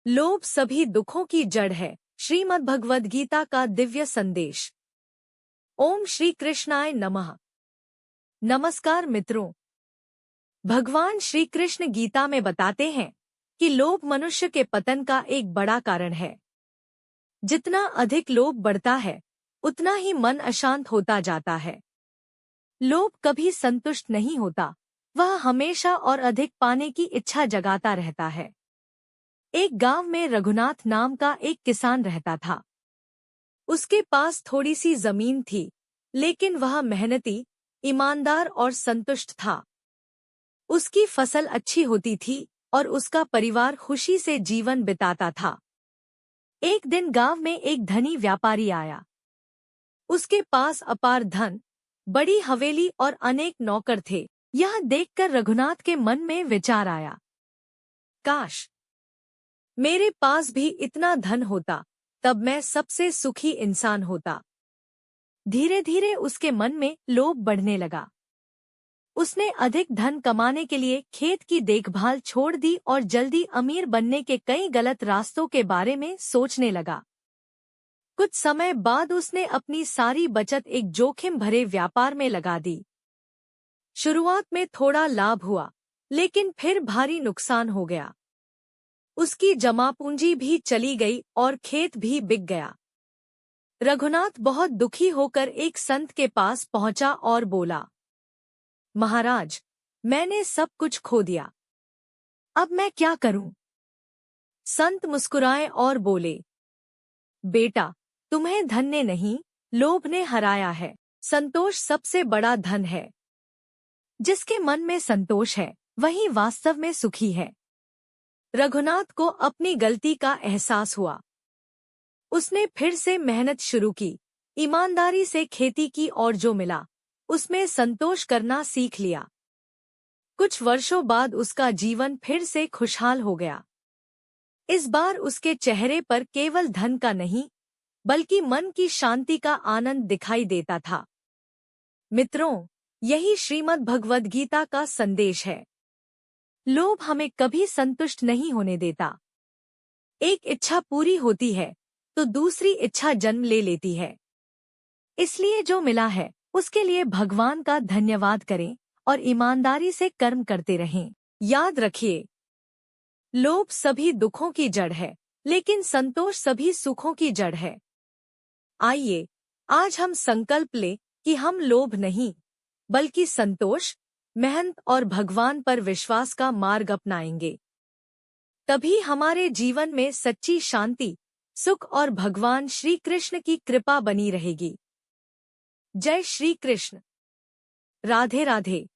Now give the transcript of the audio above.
लोभ सभी दुखों की जड़ है। श्रीमद् भगवद गीता का दिव्य संदेश। ओम श्री कृष्णाय नमः। नमस्कार मित्रों, भगवान श्री कृष्ण गीता में बताते हैं कि लोभ मनुष्य के पतन का एक बड़ा कारण है। जितना अधिक लोभ बढ़ता है, उतना ही मन अशांत होता जाता है। लोभ कभी संतुष्ट नहीं होता, वह हमेशा और अधिक पाने की इच्छा जगाता रहता है। एक गांव में रघुनाथ नाम का एक किसान रहता था। उसके पास थोड़ी सी जमीन थी, लेकिन वह मेहनती, ईमानदार और संतुष्ट था। उसकी फसल अच्छी होती थी और उसका परिवार खुशी से जीवन बिताता था। एक दिन गांव में एक धनी व्यापारी आया। उसके पास अपार धन, बड़ी हवेली और अनेक नौकर थे। यह देखकर रघुनाथ के मन में विचार आया, काश मेरे पास भी इतना धन होता, तब मैं सबसे सुखी इंसान होता। धीरे धीरे उसके मन में लोभ बढ़ने लगा। उसने अधिक धन कमाने के लिए खेत की देखभाल छोड़ दी और जल्दी अमीर बनने के कई गलत रास्तों के बारे में सोचने लगा। कुछ समय बाद उसने अपनी सारी बचत एक जोखिम भरे व्यापार में लगा दी। शुरुआत में थोड़ा लाभ हुआ, लेकिन फिर भारी नुकसान हो गया। उसकी जमा पूंजी भी चली गई और खेत भी बिक गया। रघुनाथ बहुत दुखी होकर एक संत के पास पहुंचा और बोला, महाराज, मैंने सब कुछ खो दिया, अब मैं क्या करूं? संत मुस्कुराए और बोले, बेटा, तुम्हें धन ने नहीं, लोभ ने हराया है। संतोष सबसे बड़ा धन है। जिसके मन में संतोष है, वही वास्तव में सुखी है। रघुनाथ को अपनी गलती का एहसास हुआ। उसने फिर से मेहनत शुरू की, ईमानदारी से खेती की और जो मिला, उसमें संतोष करना सीख लिया। कुछ वर्षों बाद उसका जीवन फिर से खुशहाल हो गया। इस बार उसके चेहरे पर केवल धन का नहीं, बल्कि मन की शांति का आनंद दिखाई देता था। मित्रों, यही श्रीमद् भगवद गीता का संदेश है। लोभ हमें कभी संतुष्ट नहीं होने देता। एक इच्छा पूरी होती है तो दूसरी इच्छा जन्म ले लेती है। इसलिए जो मिला है, उसके लिए भगवान का धन्यवाद करें और ईमानदारी से कर्म करते रहें। याद रखिए, लोभ सभी दुखों की जड़ है, लेकिन संतोष सभी सुखों की जड़ है। आइए, आज हम संकल्प लें कि हम लोभ नहीं, बल्कि संतोष, मेहनत और भगवान पर विश्वास का मार्ग अपनाएंगे। तभी हमारे जीवन में सच्ची शांति, सुख और भगवान श्री कृष्ण की कृपा बनी रहेगी। जय श्री कृष्ण। राधे राधे।